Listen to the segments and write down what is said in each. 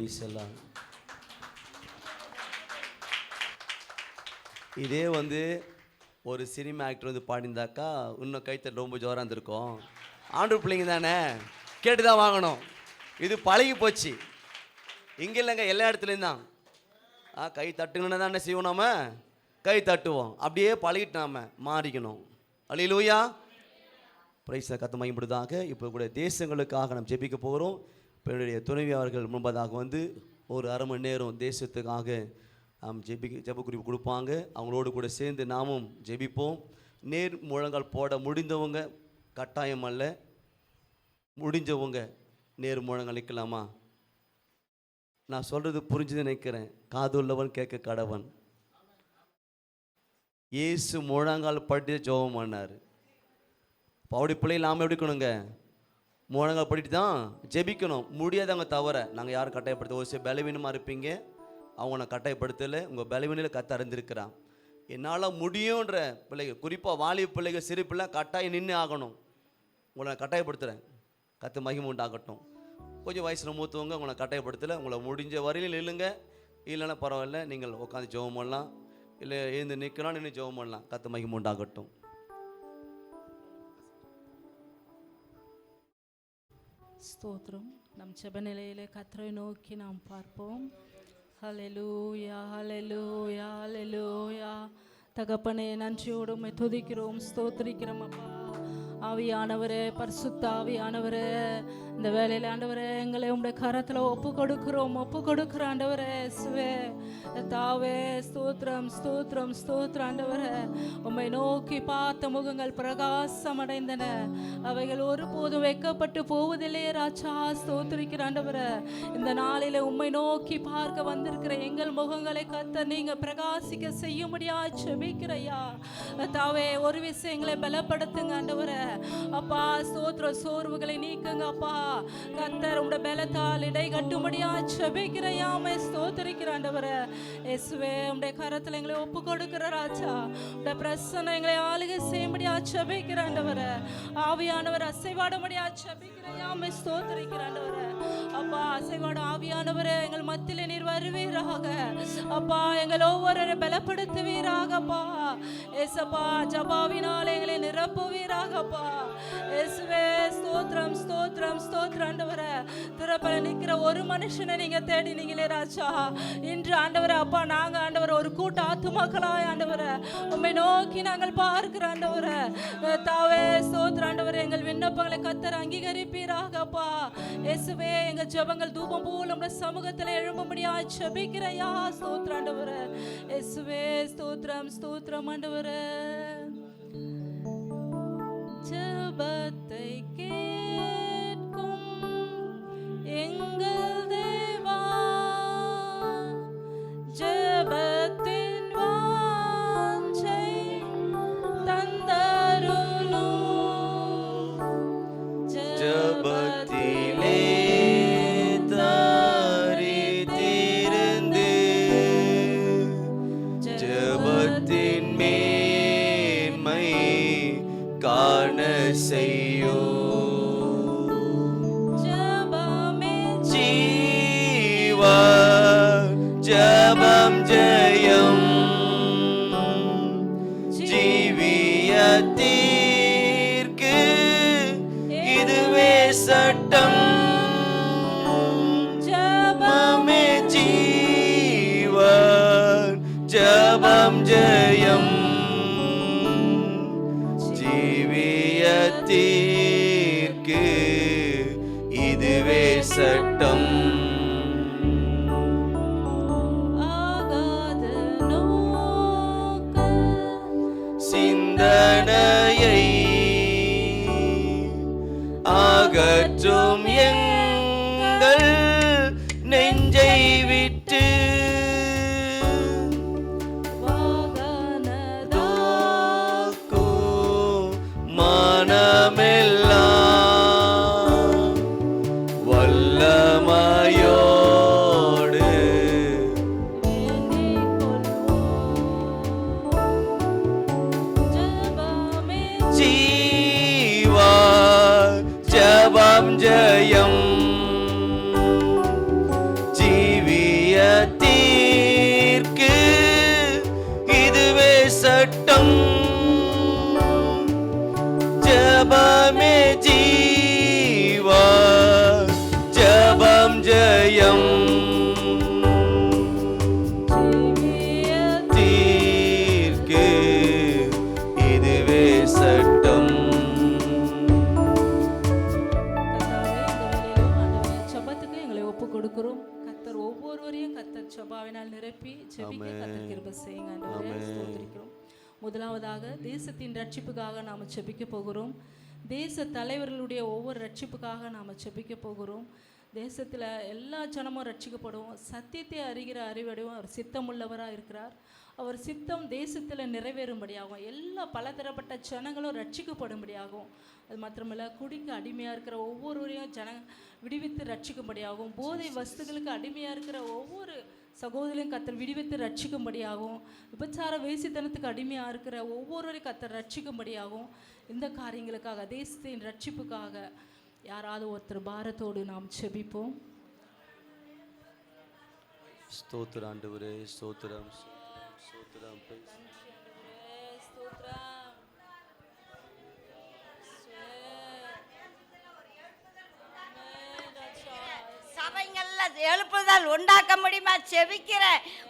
Price எல்லாம். இதே ஒரு சினிமா ஆக்டர் பாடிந்தாக்கா இன்னும் கைத்தட்டு ரொம்ப ஜோராக இருந்திருக்கும். ஆண்டு பிள்ளைங்க தானே, கேட்டு தான் வாங்கணும். இது பழகி போச்சு. இங்கே இல்லைங்க, எல்லா இடத்துலையும் தான். கை தட்டுங்கன்னா தான் என்ன செய்வோம், நாம கை தட்டுவோம். அப்படியே பழகிட்டு நாம மாறிக்கணும். அல்லேலூயா, பிரைஸை கத்த மகிமைப்படுவதாக. இப்போ கூட தேசங்களுக்காக நாம் ஜெபிக்க போகிறோம். இப்போ என்னுடைய துணைவி அவர்கள் முன்பதாக ஒரு அரை மணி நேரம் தேசத்துக்காக நாம் ஜெப குறிப்பு கொடுப்பாங்க. அவங்களோடு கூட சேர்ந்து நாமும் ஜெபிப்போம். நேர் முழங்கால் போட முடிந்தவங்க கட்டாயம் அல்ல, முடிஞ்சவங்க நேர் முழங்கால் நிற்கலாமா? நான் சொல்கிறது புரிஞ்சுது நினைக்கிறேன். காதுள்ளவன் கேட்க கடவன். இயேசு முழங்கால் பட்டு ஜெபம் பண்ணார். அப்படி பிள்ளைகள் நாம் எப்படி இருக்கணுங்க? முழங்கால் படிட்டு தான் ஜெபிக்கணும். முடியாதவங்க தவிர நாங்கள் யாரும் கட்டாயப்படுத்த. ஒரு சில பலவீனமாக இருப்பீங்க, அவங்க நான் கட்டாயப்படுத்தலை. உங்கள் பலவீனில் கத்த அறிந்திருக்கிறான். என்னால் முடியுன்ற பிள்ளைகள், குறிப்பாக வாலிப பிள்ளைகள், சிறு பிள்ளை கட்டாயம் நின்று ஆகணும். உங்களை நான் கட்டாயப்படுத்துகிறேன். கத்து மகிமை உண்டாகட்டும். கொஞ்சம் வயசில் மூத்தவங்க உங்களை கட்டாயப்படுத்தலை. உங்களை முடிஞ்ச வரையில் இல்லைங்க, இல்லைன்னா பரவாயில்ல, நீங்கள் உட்காந்து ஜெபம் பண்ணலாம். இல்லை எழுந்து நிற்கலாம், நின்று ஜெபம் பண்ணலாம். கத்து மகிமை உண்டாகட்டும். ஸ்தோத்திரம். நம் ஜெப நிலையிலே கர்த்தரை நோக்கி நாம் பார்ப்போம். ஹல்லேலூயா, ஹல்லேலூயா, ஹல்லேலூயா. தகப்பனே, நன்றியோடு உம்மை துதிக்கிறோம், ஸ்தோத்திரிக்கிறோம் அப்பா. ஆவியானவரே, பரிசுத்த ஆவியானவரே, இந்த வேலையில் ஆண்டவரே எங்களை உம்முடைய கரத்தில் ஒப்பு கொடுக்கிறோம் ஆண்டவரே. இயேசுவே தாவே, ஸ்தோத்திரம் ஸ்தோத்திரம் ஸ்தோத்திரம் ஆண்டவரே. உம்மை நோக்கி பார்த்த முகங்கள் பிரகாசம் அடைந்தன, அவைகள் ஒருபோதும் வைக்கப்பட்டு போவதில்லையே ராஜா. ஸ்தோத்திரிக்கிற ஆண்டவரே, இந்த நாளில் உம்மை நோக்கி பார்க்க வந்திருக்கிற எங்கள் முகங்களை கத்த நீங்க பிரகாசிக்க செய்யும்படியா ஜெபிக்கிறையா தாவே. ஒரு விஷயங்களை பலப்படுத்துங்க ஆண்டவரே அப்பா. ஸ்தோத்திர சோர்வுகளை நீக்குங்க அப்பா. கர்த்தர் உம்முடைய பலத்தால் இடை கட்டும்படியா ஜெபிக்கிறையாமே. ஸ்தோத்திரிக்கிற ஆண்டவரே. இயேசுவே, உம்முடைய கரத்தில் எங்களை ஒப்பு கொடுக்கிற ராஜா. உம்முடைய பிரசன்னம் எங்களை ஆளுகை செய்யும்படியா ஜெபிக்கிற ஆண்டவரே. ஆவியானவர் அசைவாடும்படியா ஜெபிக்கிறையாமே. ஸ்தோத்திரிக்கிற ஆண்டவரே அப்பா. அசைவாடு ஆவியானவரே, எங்கள் மத்தியிலே நீர் வருவீராக அப்பா. எங்கள் ஒவ்வொரு பலப்படுத்துவீராக அப்பா. ஏசப்பா, ஜபாவினால் எங்களை நிரப்புவீராகப்பா. இயேசுவே, ஸ்தோத்திரம் ஸ்தோத்திரம் ஸ்தோத்திரம் ஆண்டவரே. திறப்பல நிற்கிற ஒரு மனுஷனை நீங்க தேடினீங்களே ராஜா. இன்று ஆண்டவரே அப்பா, நாங்க ஆண்டவரே ஒரு கூட்ட ஆத்துமாக்களாய் ஆண்டவரே உம்மை நோக்கி நாங்கள் பார்க்கிற ஆண்டவரே தாவே. ஸ்தோத்திரம் ஆண்டவரே, எங்கள் விண்ணப்பங்களை கர்த்தர் அங்கீகரிப்பீராக அப்பா. இயேசுவே, எங்கள் ஜெபங்கள் தூபம் போல் உம்முடைய சமூகத்தில் எழும்பும்படியா ஜெபிக்கிறையா. ஸ்தோத்திரம் ஆண்டவரே. இயேசுவே, ஸ்தோத்திரம் ஸ்தோத்திரம் ஆண்டவரே. ஜெபத்தை கேட்கும் எங்கள் தேவா, ஜெபத்தின் வாஞ்சை தந்தருளும். ஜெபத்திலே தரித்திருந்து ஜெபத்தின் மேன்மை காண செய்யோ. ஜெபமே ஜீவா, ஜெபம் ஜெயம், ஜீவியத்திற்கு இதுவே சட்டம். ஜெபமே ஜீவா, ஜெபம் ஜெயம், ஜீவியத்திற்கு இதுவே சட்டம். ஆகாத நோக்க சிந்தனையை அகற்றும் எங்கள் நெஞ்சை விட்டு வாகனதாக்கோ மனமெல்லாம் வல்லமையோடு வேண்டிக் கொள்வோம். ஜெபமே ஜீவா, ஜெபம் ஜெயம், ஜீவியத்திற்கு பரிசுத்தாவினால் நிரப்பி ஜெபிக்க கர்த்தர் கிருபை செய்யுங்க ஆண்டவரே. ஸ்தோத்திரிக்கிறோம். முதலாவதாக தேசத்தின் ரட்சிப்புக்காக நாம் ஜெபிக்க போகிறோம். தேச தலைவர்களுடைய ஒவ்வொரு ரட்சிப்புக்காக நாம் ஜெபிக்க போகிறோம். தேசத்தில் எல்லா ஜனமும் ரட்சிக்கப்படுவோம். சத்தியத்தை அறிகிற அறிவடையும் அவர் சித்தமுள்ளவராக இருக்கிறார். அவர் சித்தம் தேசத்தில் நிறைவேறும்படியாகும். எல்லா பலதரப்பட்ட ஜனங்களும் ரட்சிக்கப்படும்படியாகும். அது மாத்திரமல்ல, குடிக்கு அடிமையாக இருக்கிற ஒவ்வொருவரையும் விடுவித்து ரட்சிக்கும்படியாகும். போதை வஸ்துகளுக்கு அடிமையாக இருக்கிற ஒவ்வொரு சகோதரியும் கத்தர் விடுவித்து ரட்சிக்கும்படியாகும். விபச்சார வேசித்தனத்துக்கு அடிமையாக இருக்கிற ஒவ்வொருவரையும் கத்தர் ரட்சிக்கும்படியாகும். இந்த காரியங்களுக்காக, தேசத்தின் ரட்சிப்புக்காக யாராவது ஒருத்தர் பாரத்தோடு நாம் செபிப்போம். ஸ்தோத்திரம் ஆண்டவரே, ஸ்தோத்திரம் ஸ்தோத்திரம். சபைங்கள்ல எழுப்புதல் உண்டாக்க முடியுமா செபிக்கிற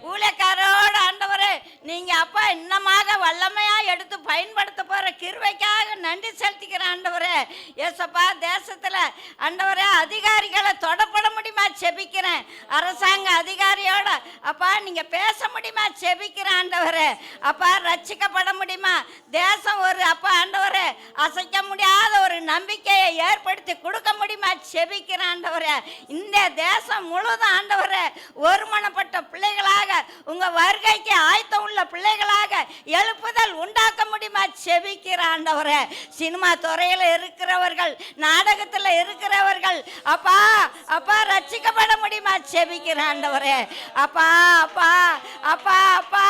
ஊழியக்காரோட ஆண்டவரே, நீங்க அப்பா இன்னமாக வல்லமையா எடுத்து பயன்படுத்த போற கிருபைக்காக நன்றி செலுத்திக்கிற ஆண்டவரே. ஏசப்பா, தேசத்துல ஆண்டவரே அதிகாரிகளை தொடப்பட முடியுமா செபிக்கிறேன். அரசாங்க அதிகாரியோட அப்பா நீங்க பேச முடியுமா செபிக்கிறேன் ஆண்டவரே. அப்பா, ரட்சிக்கப்பட முடியுமா தேசம் ஒரு அப்பா ஆண்டவரே அசைக்க முடியாத ஒரு நம்பிக்கையை ஏற்படுத்தி கொடுக்க முடியுமா செபிக்கிறேன் ஆண்டவரே. இந்த தேசம் முழுவதும் ஆண்டவரே ஒருமனப்பட்ட பிள்ளைகளாக, உங்க வருகைக்கு ஆயத்தம் உள்ள பிள்ளைகளாக எழுப்புதல் உண்டாக்க முடியுமா செபிக்கிற ஆண்டவரே. சினிமா துறையில் இருக்கிறவர்கள், நாடகத்தில் இருக்கிறவர்கள் அப்பா அப்பா ரட்சிக்கப்பட முடியுமா செபிக்கிற ஆண்டவரே. அப்பா அப்பா அப்பா அப்பா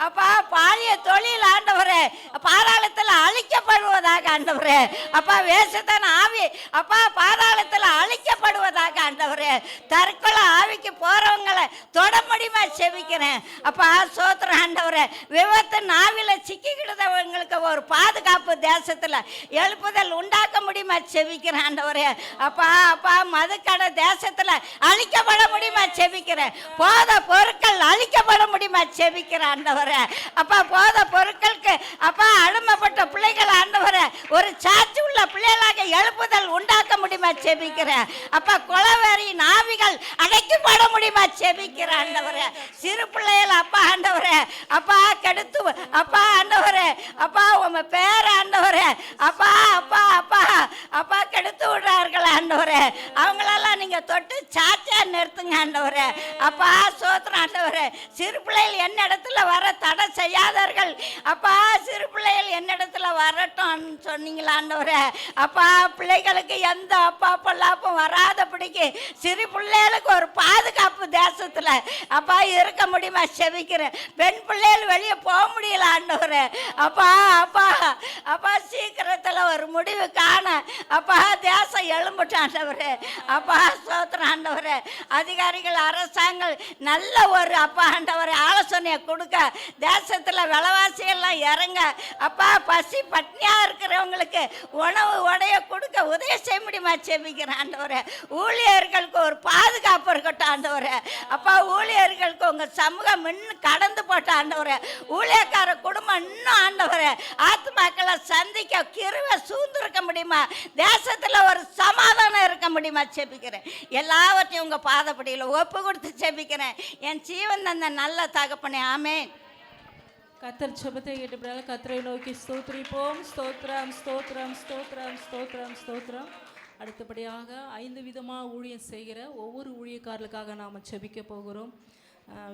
அப்பா பாலிய தொழில் ஆண்டவரே பாதாளத்தில் அழிக்கப்படுவதாக ஆண்டவரே. அப்பா, வேஷத்தன ஆவி அப்பா பாதாளத்தில் அழிக்கப்படுவதாக ஆண்டவரே. தற்கொலை ஆவிக்கு போறவங்களை தொட முடியுமா செபிக்கிறேன். அப்பா, சோத்திரம் ஆண்டவரே. விபத்து நாவில சிக்கிக்கிட்டவங்களுக்கு ஒரு பாதுகாப்பு தேசத்துல எழுப்புதல் உண்டாக்க முடியுமா செபிக்கிறேன் ஆண்டவரே. அப்பா அப்பா, மதுக்கடை தேசத்துல அழிக்கப்பட முடியுமா செபிக்கிறேன். போத பொருட்கள் அழிக்கப்பட முடியுமா செபிக்கிறேன் ஆண்டவரே. அப்பா, போத பொருட்களுக்கு அப்பா அடிமைப்பட்ட பிள்ளைகள் ஆண்டவரே ஒரு சாட்சி உள்ள பிள்ளைகளாக எழுப்புதல் உண்டாக்க முடியுமா செபிக்கிறேன். அப்பா, கொலவெறி நாவிகள் அடைக்கப்பட முடியுமா செபிக்கிற ஆண்டவரே. சிறு பிள்ளைகள் அப்பா ஆண்டவரே அப்பா கெடுத்து அப்பா ஆண்டவரே அப்பா உங்க பேர ஆண்டவரே அப்பா அப்பா அப்பா அப்பா கெடுத்து விடுறார்கள் ஆண்டவரே. அவங்களெல்லாம் நீங்க தொட்டு சாட்சியா நிறுத்துங்க ஆண்டவரே. அப்பா, சோத்திரம் ஆண்டவரே. சிறு பிள்ளைகள் என்ன இடத்துல வர தடை செய்யாதார்கள். அப்பா, சிறு பிள்ளைகள் என்ன இடத்துல வரட்டும் சொன்னீங்களா ஆண்டவரே. அப்பா, பிள்ளைகளுக்கு எந்த அப்பா பொல்லாப்பும் வராதபடிக்கு சிறு பிள்ளைகளுக்கு ஒரு பாதுகாப்பு தேசத்துல அப்பா இருக்க முடியுமா செபிக்கிறேன். பெண் பிள்ளைகள் வெளியே போக முடியல ஆண்டவரே. அப்பா அப்பா அப்பா, சீக்கிரத்துல ஒரு முடிவு காண அப்பா தேசம் எழும்பட்டு ஆண்டவரே. அப்பா, சோத்திரம் ஆண்டவரே. அதிகாரிகள், அரசாங்கம் நல்ல ஒரு அப்பா ஆண்டவரே ஆலோசனையை கொடுக்க, தேசத்துல விலைவாசியெல்லாம் இறங்க அப்பா, பசி பட்னியா இருக்கிறவங்களுக்கு உணவு உடைய கொடுக்க உதவி செய்ய முடியுமா செபிக்கிறேன் ஆண்டவரே. ஊழியர்களுக்கு ஒரு பாதுகாப்பு இருக்கட்டும் ஆண்டவரே. அப்பா, ஊழியர்களுக்கு உங்க சமூகம் இன்னும் கடந்து போட்ட ஆண்டவரே. ஊழியக்கார குடும்பம் இன்னும் ஆண்டவரே ஆத்மாக்களை சந்திக்க கிருபை சூழ்ந்திருக்க முடியுமா. தேசத்துல ஒரு சமாதானம் இருக்க முடியுமா செபிக்கிறேன். எல்லாவற்றையும் உங்க பாதப்படியில் ஒப்பு கொடுத்து செபிக்கிறேன் என் ஜீவன் தந்த நல்ல தகப்பனே. ஆமென். கர்த்தர் ஜெபத்தை கேட்ட கர்த்தரை நோக்கி ஸ்தோத்திரிப்போம். ஸ்தோத்திரம் ஸ்தோத்திரம் ஸ்தோத்திரம் ஸ்தோத்திரம் ஸ்தோத்திரம். அடுத்தபடியாக 5 விதமாக ஊழியம் செய்கிற ஒவ்வொரு ஊழியக்காரர்களுக்காக நாம் ஜெபிக்க போகிறோம்.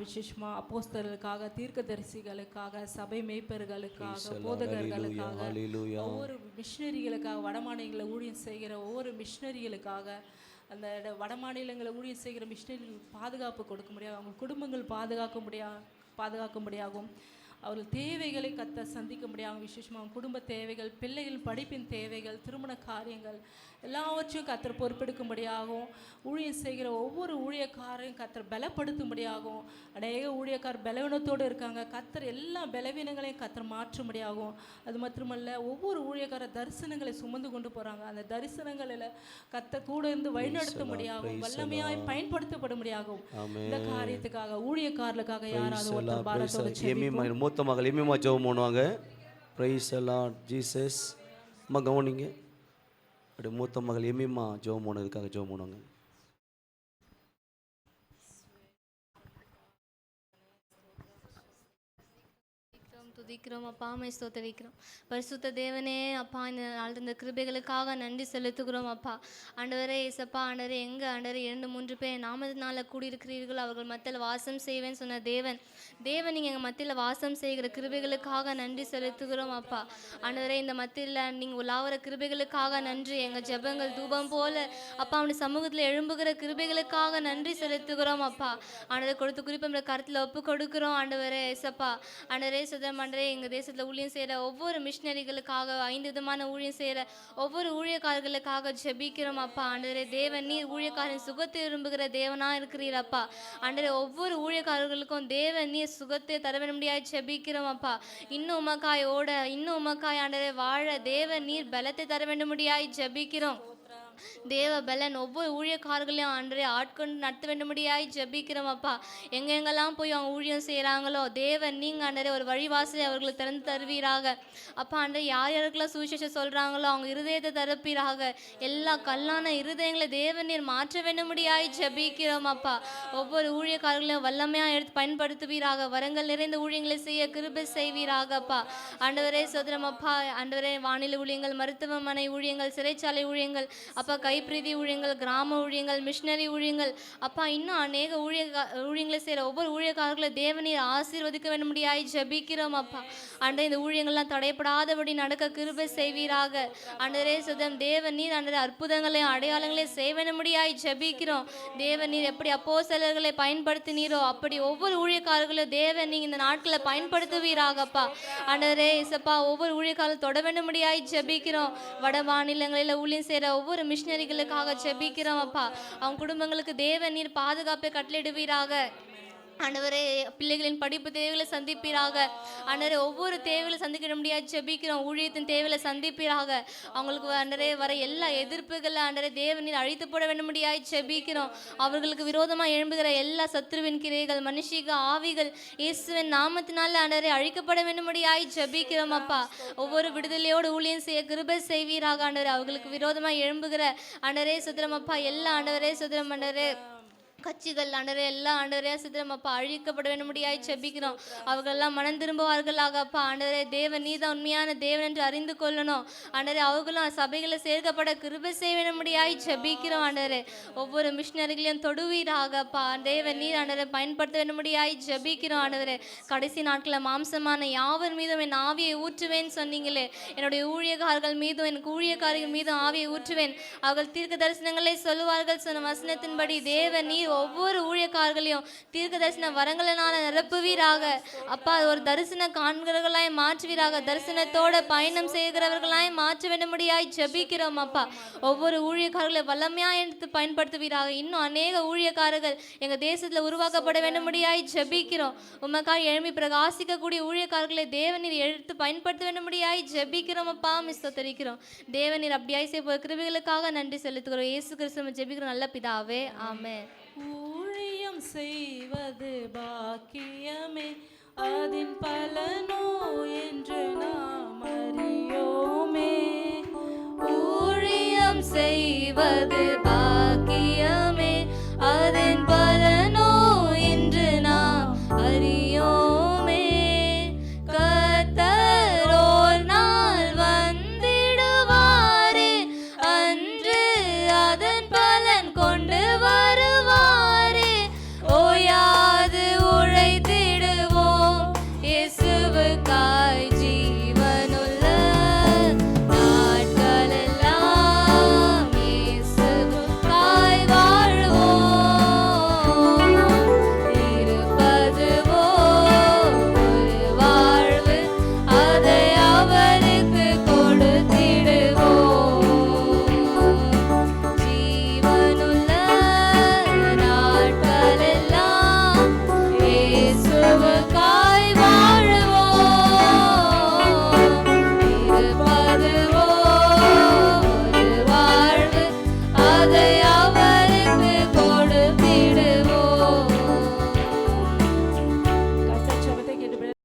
விசேஷமாக அப்போஸ்தலர்களுக்காக, தீர்க்கதரிசிகளுக்காக, சபை மேய்ப்பர்களுக்காக, போதகர்களுக்காக, ஒவ்வொரு மிஷினரிகளுக்காக, வடமாநிலங்களில் ஊழியம் செய்கிற ஒவ்வொரு மிஷினரிகளுக்காக, அந்த வடமாநிலங்களில் ஊழியம் செய்கிற மிஷினரிகளுக்கு பாதுகாப்பு கொடுக்க முடியாது, அவங்க குடும்பங்கள் பாதுகாக்கும்படியாகும், அவர்கள் தேவைகளை சந்திக்க முடியாமல், விசேஷமாக குடும்ப தேவைகள், பிள்ளைகள் படிப்பின் தேவைகள், திருமண காரியங்கள் எல்லாவற்றையும் கர்த்தர் பொறுப்பெடுக்கும்படியாகவும், ஊழியம் செய்கிற ஒவ்வொரு ஊழியக்காரையும் கர்த்தர் பலப்படுத்தும்படியாகவும், அநேக ஊழியக்கார் பலவீனத்தோடு இருக்காங்க, கர்த்தர் எல்லா பலவீனங்களையும் கர்த்தர் மாற்றும்படியாகும். அது மட்டுமல்ல, ஒவ்வொரு ஊழியக்கார தரிசனங்களை சுமந்து கொண்டு போகிறாங்க, அந்த தரிசனங்களில் கர்த்தர் கூட இருந்து வழிநடத்தும்படியாகவும், வல்லமையாய் பயன்படுத்தப்படும்படியாகவும், இந்த காரியத்துக்காக ஊழியக்காரர்களுக்காக யாராவது ஒருத்தர் பாரத்தோடு மூத்த மகள் எம்மிமா ஜெபம் பண்ணுவாங்க. Praise the Lord Jesus. அம்மா கவனிங்க. அப்படியே மூத்த மகள் எம்மிமா ஜெபம் பண்ணுறதுக்காக ஜெபம் பண்ணுவாங்க. துதிக்கிறோம் அப்பா, மை ஸ்தோத்தரிக்கிறோம். பரிசுத்த தேவனே அப்பா, இந்த நாள் இந்த கிருபைகளுக்காக நன்றி செலுத்துகிறோம் அப்பா. ஆண்டவரே இயேசப்பா, ஆண்டவரே எங்கே ஆண்டவரே 2-3 பேர் நாமத்தினால கூடியிருக்கிறீர்கள், அவர்கள் மத்தியில் வாசம் செய்வேன்னு சொன்ன தேவன் நீங்கள் எங்கள் மத்தியில் வாசம் செய்கிற கிருபைகளுக்காக நன்றி செலுத்துகிறோம் அப்பா. ஆண்டவரே இந்த மத்தியில் நீங்கள் உலாவர கிருபைகளுக்காக நன்றி. எங்கள் ஜெபங்கள் தூபம் போல அப்பா அவனுடைய சமூகத்தில் எழும்புகிற கிருபைகளுக்காக நன்றி செலுத்துகிறோம் அப்பா. ஆண்டவரை கொடுத்து குறிப்பாக நம்மளை கருத்தில் ஒப்பு கொடுக்குறோம் ஆண்டவரே இயேசப்பா. ஆண்டவரே சுதம் ஆண்டவரே எங்கள் தேசத்தில் ஊழியம் செய்கிற ஒவ்வொரு மிஷினரிகளுக்காக 5 விதமான ஊழியம் செய்கிற ஒவ்வொரு ஊழியக்காரர்களுக்காக ஜெபிக்கிறோம் அப்பா. ஆண்டவரே தேவன் நீர் ஊழியக்காரன் சுகத்தை விரும்புகிற தேவனாக இருக்கிறீர் அப்பா. ஆண்டவரே ஒவ்வொரு ஊழியக்காரர்களுக்கும் தேவன் நீர் சுகத்தை தர வேண்டும்படியாய் ஜெபிக்கிறோம் அப்பா. இன்னும் உமக்காய் ஓட, இன்னும் உமக்காய் ஆண்டவரே வாழ தேவன் நீர் பலத்தை தர வேண்டும்படியாய் ஜெபிக்கிறோம். தேவ பலன் ஒவ்வொரு ஊழியக்காரர்களையும் ஆண்டவரே ஆட்கொண்டு நடத்த வேண்டும்படியாய் ஜெபிக்கிறோம் அப்பா. எங்கெங்கெல்லாம் போய் அவங்க ஊழியம் செய்கிறாங்களோ தேவன் நீங்கள் ஆண்டவரே ஒரு வழிவாசலை அவர்களுக்கு திறந்து தருவீராக அப்பா. ஆண்டவரே யார் யாருக்கெல்லாம் சுவிசேஷம் சொல்கிறாங்களோ அவங்க இருதயத்தை தரப்பீராக. எல்லா கல்லான இருதயங்களை தேவன் நீர் மாற்ற வேண்டும்படியாய் ஜெபிக்கிறோம் அப்பா. ஒவ்வொரு ஊழியக்காரர்களையும் வல்லமையாக எடுத்து பயன்படுத்துவீராக. வரங்கள் நிறைந்த ஊழியங்களை செய்ய கிருபை செய்வீராக அப்பா. ஆண்டவரே சோதரம் அப்பா. ஆண்டவரே வானிலை ஊழியங்கள், மருத்துவமனை ஊழியங்கள், சிறைச்சாலை ஊழியங்கள் அப்பா, கைப்பிரீதி ஊழியங்கள், கிராம ஊழியங்கள், மிஷினரி ஊழியங்கள் அப்பா, இன்னும் அநேக ஊழியங்களை செய்கிற ஒவ்வொரு ஊழியக்காரர்களை தேவனீர் ஆசீர்வதிக்க வேண்டும்படியாய் ஜெபிக்கிறோம் அப்பா. ஆண்டவரே இந்த ஊழியங்கள்லாம் தடைப்படாதபடி நடக்க கிருபை செய்வீராக. ஆண்டவரே சுதம் தேவநீர் ஆண்டவரே அற்புதங்களையும் அடையாளங்களையும் செய்ய வேண்டும்படியாய் ஜெபிக்கிறோம். தேவநீர் எப்படி அப்போஸ்தலர்களை பயன்படுத்தினீரோ அப்படி ஒவ்வொரு ஊழியக்காரர்களையும் தேவன் நீங்க இந்த நாட்களை பயன்படுத்துவீராகப்பா. ஆண்டவரே இசப்பா, ஒவ்வொரு ஊழியக்காரர்களும் தொட வேண்டும்படியாய் ஜெபிக்கிறோம். வட மாநிலங்களில் ஊழியம் செய்கிற ஒவ்வொரு மிஷினரிகளுக்காக ஜெபிக்கிறோம் அப்பா. அவங்க குடும்பங்களுக்கு தேவன் நீர் பாதுகாப்பை கட்டளையிடுவீராக. ஆண்டவரே பிள்ளைகளின் படிப்பு தேவைகளை சந்திப்பீராக. ஆண்டவரே ஒவ்வொரு தேவைகளை சந்திக்க முடியாது ஜெபிக்கிறோம். ஊழியத்தின் தேவைகளை சந்திப்பீராக. அவங்களுக்கு ஆண்டவரே வர எல்லா எதிர்ப்புகளை ஆண்டவரே தேவனில் அழித்து போட வேண்டும்படியாய் ஜெபிக்கிறோம். அவர்களுக்கு விரோதமாக எழும்புகிற எல்லா சத்துருவின் கிரைகள், மனுஷிக ஆவிகள் இயேசுவின் நாமத்தினால ஆண்டவரே அழிக்கப்பட வேண்டும்படியாய் ஜெபிக்கிறோம் அப்பா. ஒவ்வொரு விடுதலையோடு ஊழியம் செய்ய கிருபை செய்வீராக. ஆண்டவரே அவர்களுக்கு விரோதமாக எழும்புகிற ஆண்டவரே சுத்திரம் அப்பா எல்லா ஆண்டவரே சுத்திரம் ஆண்டவரே கட்சிகள் ஆண்டவரே எல்லாம் ஆண்டவரே சித்திரம் அப்பா அழிக்கப்பட வேண்டும்படியாய் ஜெபிக்கிறோம். அவர்களெல்லாம் மனம் திரும்புவார்களாக அப்பா. ஆண்டவரே தேவன் நீதான் உண்மையான தேவன் என்று அறிந்து கொள்ளணும். ஆண்டவரே அவர்களும் சபைகளை சேர்க்கப்பட கிருபை செய்ய வேண்டும்படியாய் ஜெபிக்கிறோம். ஆண்டவரே ஒவ்வொரு மிஷினரிகளையும் தொடுவீராக அப்பா. தேவன் நீர் ஆண்டவரை பயன்படுத்த வேண்டும்படியாய் ஜெபிக்கிறோம். ஆண்டவரே கடைசி நாட்களில் மாம்சமான யாவர் மீதும் என் ஆவியை ஊற்றுவேன்னு சொன்னீங்களே, என்னுடைய ஊழியக்காரர்கள் மீதும் எனக்கு ஊழியக்காரர்கள் மீதும் ஆவியை ஊற்றுவேன், அவர்கள் தீர்க்க தரிசனங்களை சொல்லுவார்கள் சொன்ன வசனத்தின்படி தேவன் நீர் ஒவ்வொரு ஊழியக்காரர்களையும் தீர்க்க தரிசன வரங்களினால நிரப்புவீராக அப்பா. ஒரு தரிசன காண்கிறவர்களாய் மாற்றுவீராக. தரிசனத்தோட பயணம் செய்கிறவர்களாய் மாற்ற வேண்டும்படியாய் ஜெபிக்கிறோம் அப்பா. ஒவ்வொரு ஊழியக்காரர்களை வல்லமையாய் எடுத்து பயன்படுத்துவீராக. இன்னும் அநேக ஊழியக்காரர்கள் எங்கள் தேசத்தில் உருவாக்கப்பட வேண்டும்படியாய் ஜெபிக்கிறோம். உமக்காய் எழும்பி பிரகாசிக்கக்கூடிய ஊழியக்காரர்களை தேவநீர் எடுத்து பயன்படுத்த வேண்டும்படியாய் ஜெபிக்கிறோம் அப்பா. ஸ்தோத்திரிக்கிறோம். தேவநீர் அப்படியாய் செய்ய கிருபைகளுக்காக நன்றி செலுத்துகிறோம். இயேசு கிறிஸ்துவை ஜெபிக்கிறோம் நல்ல பிதாவே, ஆமென். ஊழியம் செய்வது பாக்கியமே, அதின் பலனோ என்று நாம் அறியோமே. ஊழியம் செய்வது பாக்கியமே, அதன் பலனோ என்று நாம் அறியோமே. கர்த்தரோர் நாள் வந்திடுவாரே, அன்று அதன்